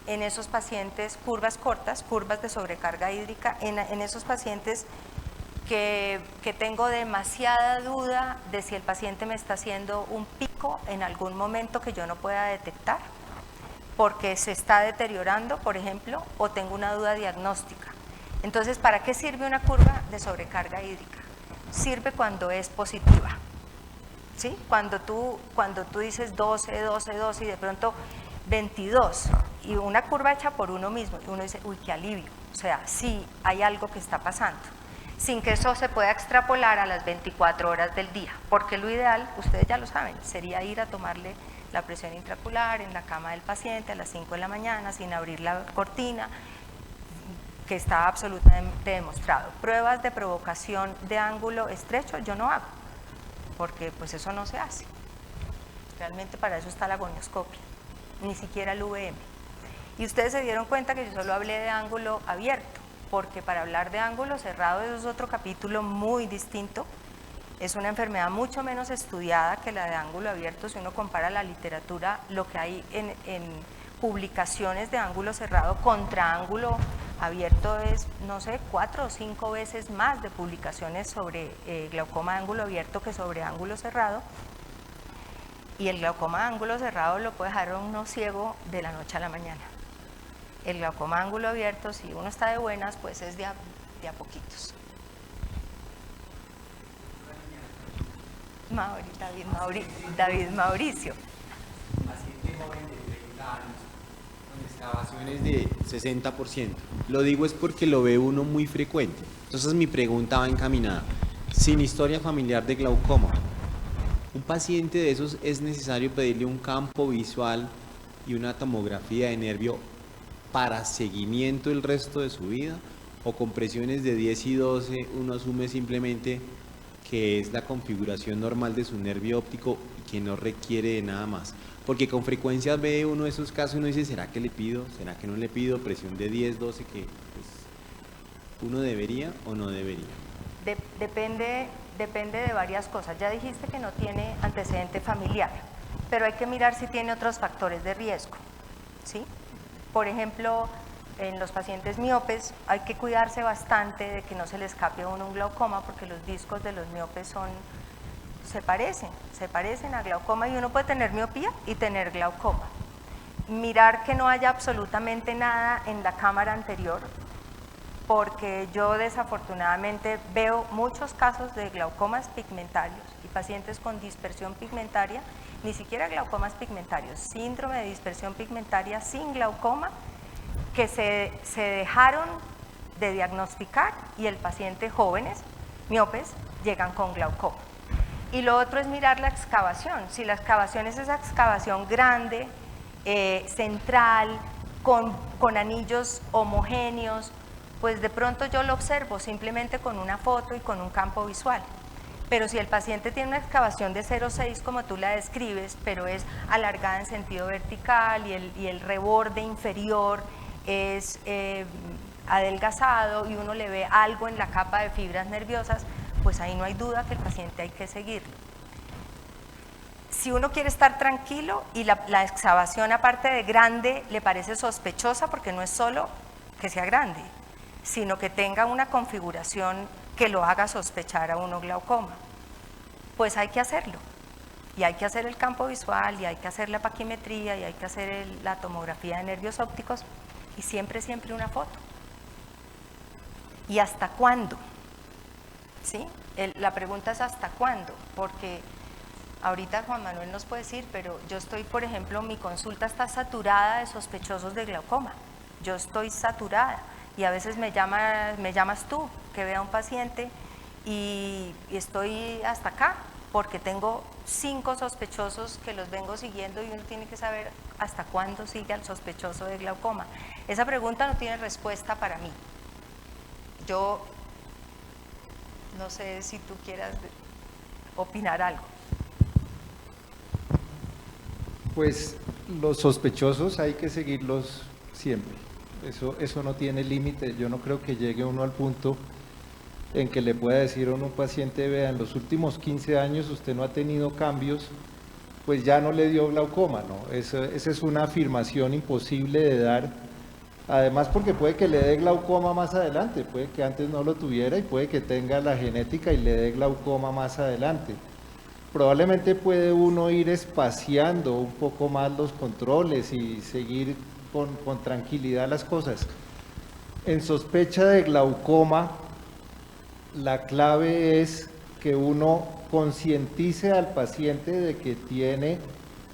en esos pacientes, curvas cortas, curvas de sobrecarga hídrica, en esos pacientes que tengo demasiada duda de si el paciente me está haciendo un pico en algún momento que yo no pueda detectar, porque se está deteriorando, por ejemplo, o tengo una duda diagnóstica. Entonces, ¿para qué sirve una curva de sobrecarga hídrica? Sirve cuando es positiva, ¿sí? Cuando tú dices 12, 12, 12 y de pronto 22, y una curva hecha por uno mismo, y uno dice, uy, qué alivio, o sea, sí hay algo que está pasando, sin que eso se pueda extrapolar a las 24 horas del día, porque lo ideal, ustedes ya lo saben, sería ir a tomarle la presión intraocular en la cama del paciente a las 5 de la mañana, sin abrir la cortina, que está absolutamente demostrado. Pruebas de provocación de ángulo estrecho yo no hago, porque pues eso no se hace. Realmente para eso está la gonioscopia, ni siquiera el VM. Y ustedes se dieron cuenta que yo solo hablé de ángulo abierto, porque para hablar de ángulo cerrado eso es otro capítulo muy distinto. Es una enfermedad mucho menos estudiada que la de ángulo abierto. Si uno compara la literatura, lo que hay en publicaciones de ángulo cerrado contra ángulo abierto es, no sé, 4 o 5 veces más de publicaciones sobre glaucoma de ángulo abierto que sobre ángulo cerrado. Y el glaucoma de ángulo cerrado lo puede dejar a uno ciego de la noche a la mañana. El glaucoma de ángulo abierto, si uno está de buenas, pues es de a poquitos. David Mauricio. Paciente joven de 30 años, con excavaciones de 60%. Lo digo es porque lo ve uno muy frecuente. Entonces mi pregunta va encaminada. Sin historia familiar de glaucoma, ¿un paciente de esos es necesario pedirle un campo visual y una tomografía de nervio para seguimiento el resto de su vida? ¿O con presiones de 10 y 12 uno asume simplemente que es la configuración normal de su nervio óptico y que no requiere de nada más? Porque con frecuencia ve uno de esos casos y uno dice, ¿será que le pido? ¿Será que no le pido? Presión de 10, 12, que pues, uno debería o no debería. Depende de varias cosas. Ya dijiste que no tiene antecedente familiar, pero hay que mirar si tiene otros factores de riesgo, ¿sí? Por ejemplo, en los pacientes miopes hay que cuidarse bastante de que no se le escape a uno un glaucoma, porque los discos de los miopes se parecen a glaucoma, y uno puede tener miopía y tener glaucoma. mirar que no haya absolutamente nada en la cámara anterior, porque yo desafortunadamente veo muchos casos de glaucomas pigmentarios y pacientes con dispersión pigmentaria, ni siquiera glaucomas pigmentarios, síndrome de dispersión pigmentaria sin glaucoma, que se dejaron de diagnosticar y el paciente jóvenes, miopes, llegan con glaucoma. Y lo otro es mirar la excavación. Si la excavación es esa excavación grande, central, con anillos homogéneos, pues de pronto yo lo observo simplemente con una foto y con un campo visual. Pero si el paciente tiene una excavación de 0,6 como tú la describes, pero es alargada en sentido vertical y el reborde inferior es adelgazado y uno le ve algo en la capa de fibras nerviosas, pues ahí no hay duda que el paciente hay que seguirlo. Si uno quiere estar tranquilo y la excavación aparte de grande le parece sospechosa, porque no es solo que sea grande, sino que tenga una configuración que lo haga sospechar a uno glaucoma, pues hay que hacerlo. Y hay que hacer el campo visual, y hay que hacer la paquimetría, y hay que hacer la tomografía de nervios ópticos, y siempre una foto. ¿Y hasta cuándo? ¿Sí? La pregunta es ¿hasta cuándo? Porque ahorita Juan Manuel nos puede decir, pero yo estoy, por ejemplo, mi consulta está saturada de sospechosos de glaucoma. Yo estoy saturada y a veces me llamas tú, que vea a un paciente y estoy hasta acá porque tengo 5 sospechosos que los vengo siguiendo y uno tiene que saber hasta cuándo sigue al sospechoso de glaucoma. Esa pregunta no tiene respuesta para mí. Yo no sé si tú quieras opinar algo. Pues los sospechosos hay que seguirlos siempre, eso no tiene límite. Yo no creo que llegue uno al punto en que le pueda decir a un paciente, vea, en los últimos 15 años usted no ha tenido cambios, pues ya no le dio glaucoma, ¿no? Esa es una afirmación imposible de dar, además porque puede que le dé glaucoma más adelante, puede que antes no lo tuviera y puede que tenga la genética y le dé glaucoma más adelante. Probablemente puede uno ir espaciando un poco más los controles y seguir con tranquilidad las cosas. En sospecha de glaucoma, la clave es que uno concientice al paciente de que tiene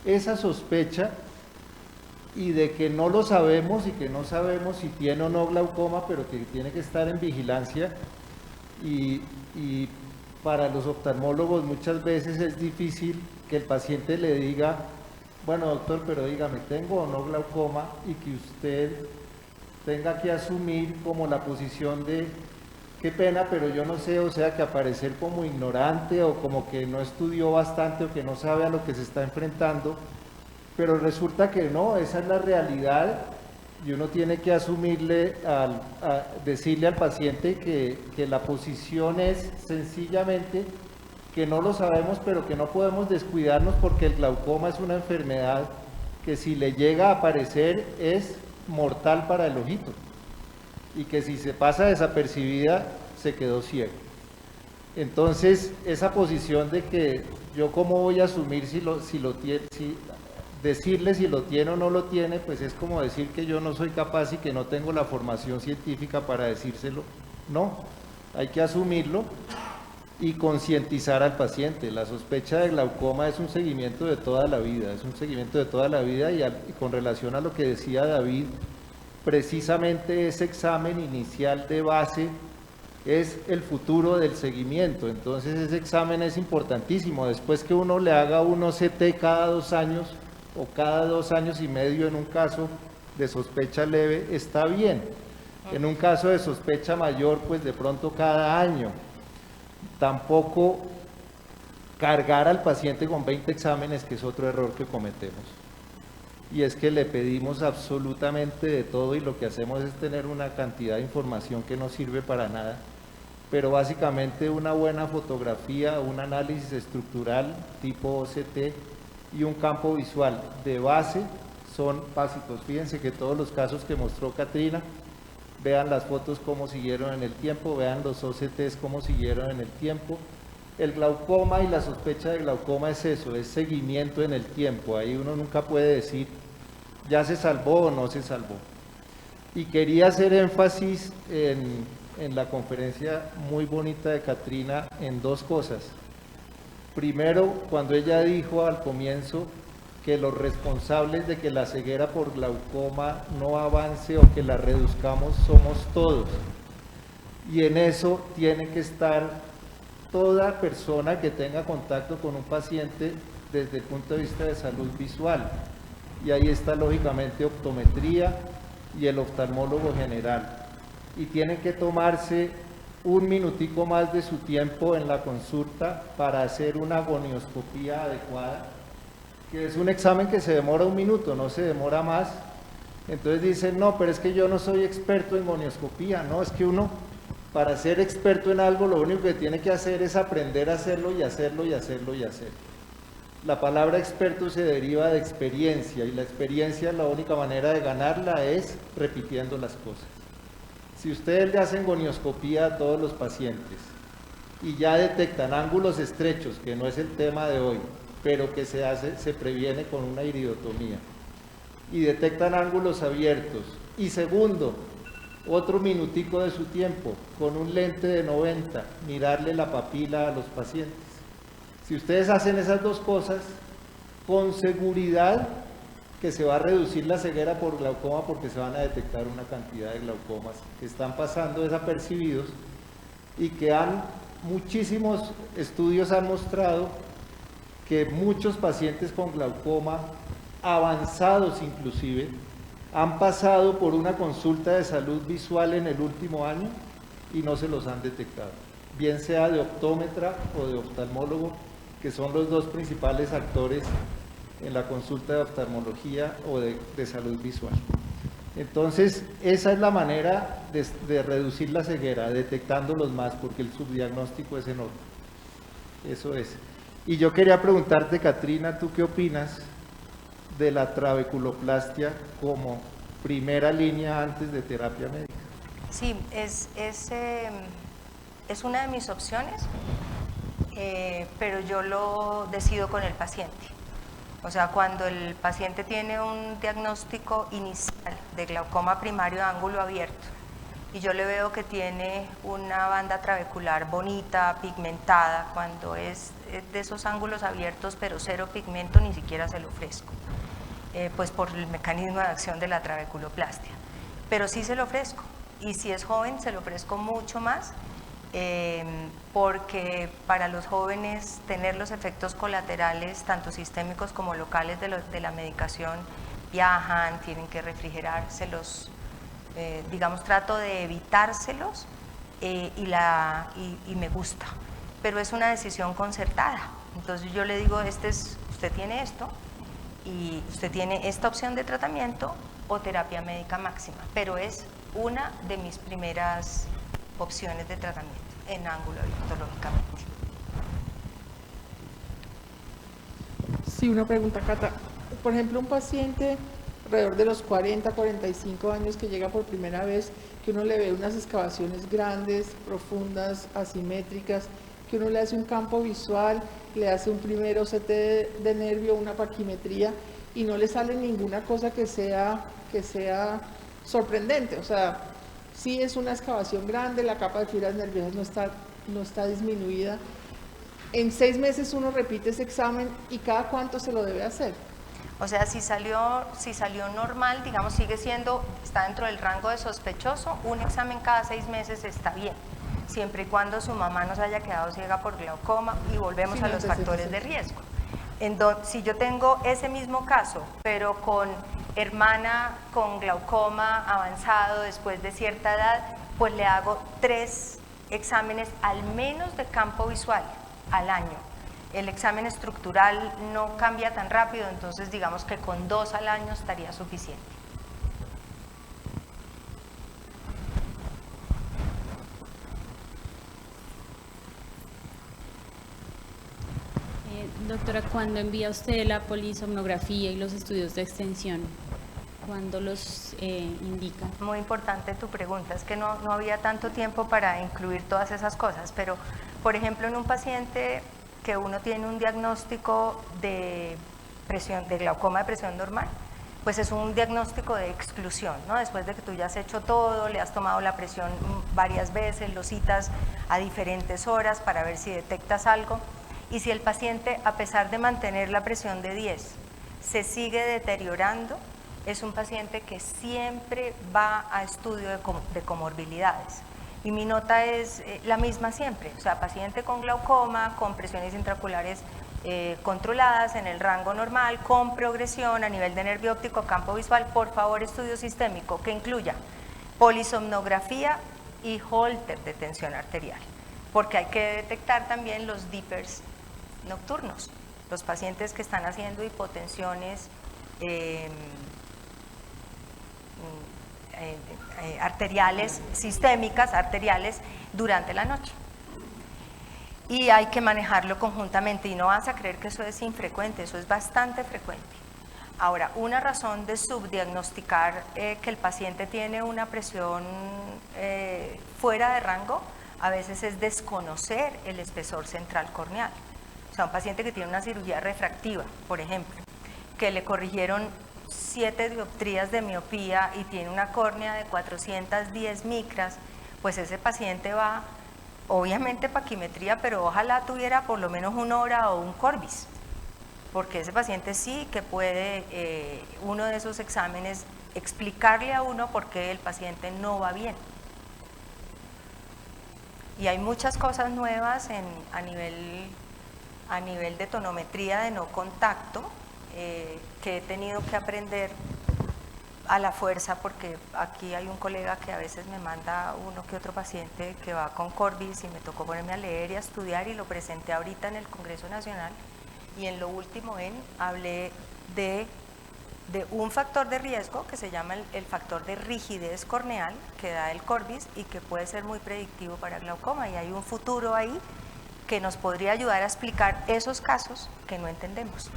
esa sospecha y de que no lo sabemos y que no sabemos si tiene o no glaucoma, pero que tiene que estar en vigilancia y para los oftalmólogos muchas veces es difícil que el paciente le diga, bueno doctor, pero dígame, ¿tengo o no glaucoma? Y que usted tenga que asumir como la posición de, qué pena, pero yo no sé, o sea, que aparecer como ignorante o como que no estudió bastante o que no sabe a lo que se está enfrentando, pero resulta que no, esa es la realidad. Y uno tiene que asumirle, decirle al paciente que la posición es sencillamente que no lo sabemos, pero que no podemos descuidarnos porque el glaucoma es una enfermedad que si le llega a aparecer es mortal para el ojito y que si se pasa desapercibida se quedó ciego. Entonces esa posición de que yo cómo voy a asumir decirle si lo tiene o no lo tiene, pues es como decir que yo no soy capaz y que no tengo la formación científica para decírselo. No, hay que asumirlo y concientizar al paciente. La sospecha de glaucoma es un seguimiento de toda la vida, y con relación a lo que decía David, precisamente ese examen inicial de base es el futuro del seguimiento. Entonces ese examen es importantísimo. Después que uno le haga un OCT cada 2 años, o cada 2 años y medio en un caso de sospecha leve, está bien. En un caso de sospecha mayor, pues de pronto cada año. Tampoco cargar al paciente con 20 exámenes, que es otro error que cometemos. Y es que le pedimos absolutamente de todo y lo que hacemos es tener una cantidad de información que no sirve para nada. Pero básicamente una buena fotografía, un análisis estructural tipo OCT, y un campo visual de base son básicos. Fíjense que todos los casos que mostró Catrina, vean las fotos cómo siguieron en el tiempo, vean los OCTs cómo siguieron en el tiempo. El glaucoma y la sospecha de glaucoma es eso, es seguimiento en el tiempo. Ahí uno nunca puede decir, ¿Ya se salvó o no se salvó? Y quería hacer énfasis en la conferencia muy bonita de Catrina en dos cosas. Primero, cuando ella dijo al comienzo que los responsables de que la ceguera por glaucoma no avance o que la reduzcamos somos todos. Y en eso tiene que estar toda persona que tenga contacto con un paciente desde el punto de vista de salud visual. Y ahí está lógicamente optometría y el oftalmólogo general. Y tienen que tomarse un minutico más de su tiempo en la consulta para hacer una gonioscopía adecuada, que es un examen que se demora 1 minuto, no se demora más. Entonces dicen, no, pero es que yo no soy experto en gonioscopía. No, es que uno, para ser experto en algo, lo único que tiene que hacer es aprender a hacerlo y hacerlo y hacerlo y hacerlo. La palabra experto se deriva de experiencia, y la experiencia, la única manera de ganarla es repitiendo las cosas. Si ustedes le hacen gonioscopía a todos los pacientes y ya detectan ángulos estrechos, que no es el tema de hoy, pero que se previene con una iridotomía, y detectan ángulos abiertos, y segundo, otro minutico de su tiempo, con un lente de 90, mirarle la papila a los pacientes. Si ustedes hacen esas dos cosas, con seguridad que se va a reducir la ceguera por glaucoma, porque se van a detectar una cantidad de glaucomas que están pasando desapercibidos y que muchísimos estudios han mostrado que muchos pacientes con glaucoma, avanzados inclusive, han pasado por una consulta de salud visual en el último año y no se los han detectado, bien sea de optómetra o de oftalmólogo, que son los dos principales actores en la consulta de oftalmología o de salud visual. Entonces, esa es la manera de reducir la ceguera, detectándolos más, porque el subdiagnóstico es enorme. Eso es. Y yo quería preguntarte, Catrina, ¿tú qué opinas de la trabeculoplastia como primera línea antes de terapia médica? Sí, es una de mis opciones, pero yo lo decido con el paciente. O sea, cuando el paciente tiene un diagnóstico inicial de glaucoma primario de ángulo abierto y yo le veo que tiene una banda trabecular bonita, pigmentada, cuando es de esos ángulos abiertos pero cero pigmento, ni siquiera se lo ofrezco, pues por el mecanismo de acción de la trabeculoplastia. Pero sí se lo ofrezco, y si es joven se lo ofrezco mucho más, porque para los jóvenes tener los efectos colaterales, tanto sistémicos como locales de la medicación, viajan, tienen que refrigerárselos, digamos, trato de evitárselos, y me gusta, pero es una decisión concertada. Entonces yo le digo, usted tiene esto, y usted tiene esta opción de tratamiento o terapia médica máxima, pero es una de mis primeras opciones de tratamiento en ángulo abierto, lógicamente. Sí, una pregunta, Cata. Por ejemplo, un paciente alrededor de los 40, 45 años que llega por primera vez, que uno le ve unas excavaciones grandes, profundas, asimétricas, que uno le hace un campo visual, le hace un primer OCT de nervio, una paquimetría, y no le sale ninguna cosa que sea sorprendente. O sea, sí es una excavación grande, la capa de fibras nerviosas no está disminuida. En 6 meses uno repite ese examen, y ¿cada cuánto se lo debe hacer? O sea, si salió normal, digamos, está dentro del rango de sospechoso, un examen cada 6 meses está bien, siempre y cuando su mamá no se haya quedado ciega por glaucoma, y volvemos a los factores de riesgo. Si yo tengo ese mismo caso, pero con hermana con glaucoma avanzado después de cierta edad, pues le hago 3 exámenes al menos de campo visual al año. El examen estructural no cambia tan rápido, entonces digamos que con 2 al año estaría suficiente. Doctora, ¿cuándo envía usted la polisomnografía y los estudios de extensión? ¿Cuándo los indica? Muy importante tu pregunta, es que no había tanto tiempo para incluir todas esas cosas, pero por ejemplo en un paciente que uno tiene un diagnóstico de glaucoma de presión normal, pues es un diagnóstico de exclusión, ¿no? Después de que tú ya has hecho todo, le has tomado la presión varias veces, lo citas a diferentes horas para ver si detectas algo, y si el paciente, a pesar de mantener la presión de 10, se sigue deteriorando, es un paciente que siempre va a estudio de comorbilidades. Y mi nota es la misma siempre, o sea, paciente con glaucoma, con presiones intraoculares controladas en el rango normal, con progresión a nivel de nervio óptico, campo visual, por favor estudio sistémico que incluya polisomnografía y holter de tensión arterial, porque hay que detectar también los dippers nocturnos, los pacientes que están haciendo hipotensiones arteriales, sistémicas, arteriales durante la noche. Y hay que manejarlo conjuntamente, y no vas a creer que eso es infrecuente, eso es bastante frecuente. Ahora, una razón de subdiagnosticar que el paciente tiene una presión fuera de rango, a veces es desconocer el espesor central corneal. O sea, un paciente que tiene una cirugía refractiva, por ejemplo, que le corrigieron 7 dioptrías de miopía y tiene una córnea de 410 micras, pues ese paciente va, obviamente paquimetría, pero ojalá tuviera por lo menos 1 hora o un Corbis, porque ese paciente sí que puede, uno de esos exámenes, explicarle a uno por qué el paciente no va bien. Y hay muchas cosas nuevas a nivel de tonometría de no contacto, que he tenido que aprender a la fuerza, porque aquí hay un colega que a veces me manda uno que otro paciente que va con Corbis y me tocó ponerme a leer y a estudiar, y lo presenté ahorita en el Congreso Nacional, y en lo último hablé de un factor de riesgo que se llama el factor de rigidez corneal que da el Corbis y que puede ser muy predictivo para glaucoma, y hay un futuro ahí que nos podría ayudar a explicar esos casos que no entendemos.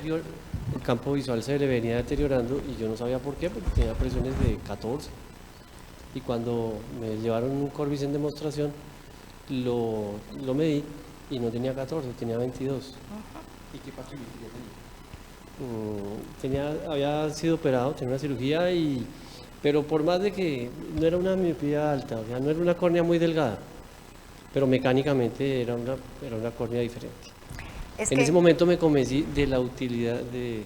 El campo visual se le venía deteriorando y yo no sabía por qué, porque tenía presiones de 14, y cuando me llevaron un Corbis en demostración lo medí y no tenía 14, tenía 22. ¿Y qué patología tenía? Había sido operado, tenía una cirugía, pero por más de que no era una miopía alta, o sea, no era una córnea muy delgada, pero mecánicamente era una córnea diferente. En ese momento me convencí de la utilidad del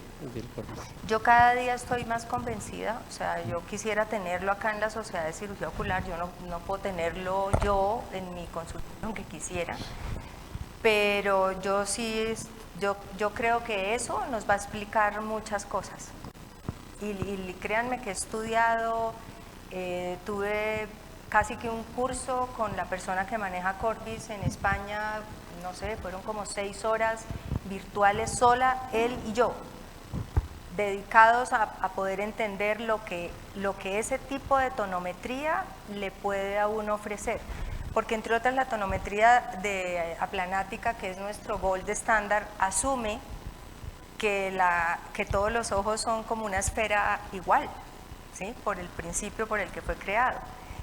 Corbis. Yo cada día estoy más convencida, o sea, yo quisiera tenerlo acá en la Sociedad de Cirugía Ocular, yo no puedo tenerlo yo en mi consultorio, aunque quisiera, pero yo sí, yo creo que eso nos va a explicar muchas cosas. Y créanme que he estudiado, tuve casi que un curso con la persona que maneja Corbis en España, no sé, fueron como 6 horas virtuales sola, él y yo, dedicados a poder entender lo que ese tipo de tonometría le puede a uno ofrecer. Porque entre otras la tonometría aplanática, que es nuestro gold estándar, asume que todos los ojos son como una esfera igual, ¿sí? Por el principio por el que fue creado.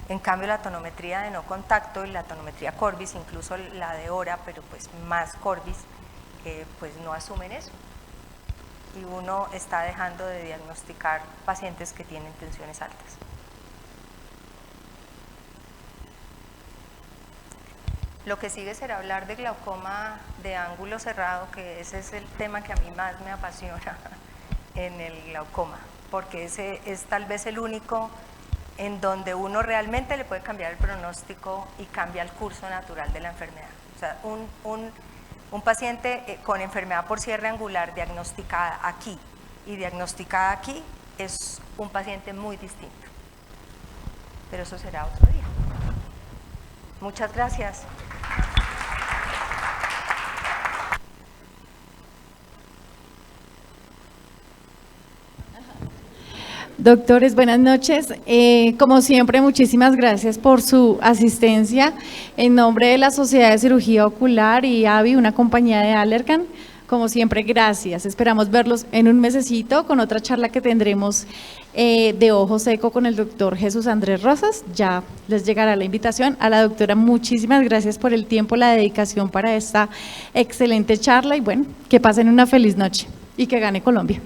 En cambio, la tonometría de no contacto y la tonometría Corbis, incluso la de hora, pero pues más Corbis, pues no asumen eso. Y uno está dejando de diagnosticar pacientes que tienen tensiones altas. Lo que sigue será hablar de glaucoma de ángulo cerrado, que ese es el tema que a mí más me apasiona en el glaucoma, porque ese es tal vez el único en donde uno realmente le puede cambiar el pronóstico y cambia el curso natural de la enfermedad. O sea, un paciente con enfermedad por cierre angular diagnosticada aquí y diagnosticada aquí es un paciente muy distinto. Pero eso será otro día. Muchas gracias. Doctores, buenas noches. Como siempre, muchísimas gracias por su asistencia. En nombre de la Sociedad de Cirugía Ocular y AVI, una compañía de Allergan, Como siempre, gracias. Esperamos verlos en un mesecito con otra charla que tendremos de ojo seco con el doctor Jesús Andrés Rosas. Ya les llegará la invitación. A la doctora, muchísimas gracias por el tiempo, la dedicación para esta excelente charla y bueno, que pasen una feliz noche y que gane Colombia.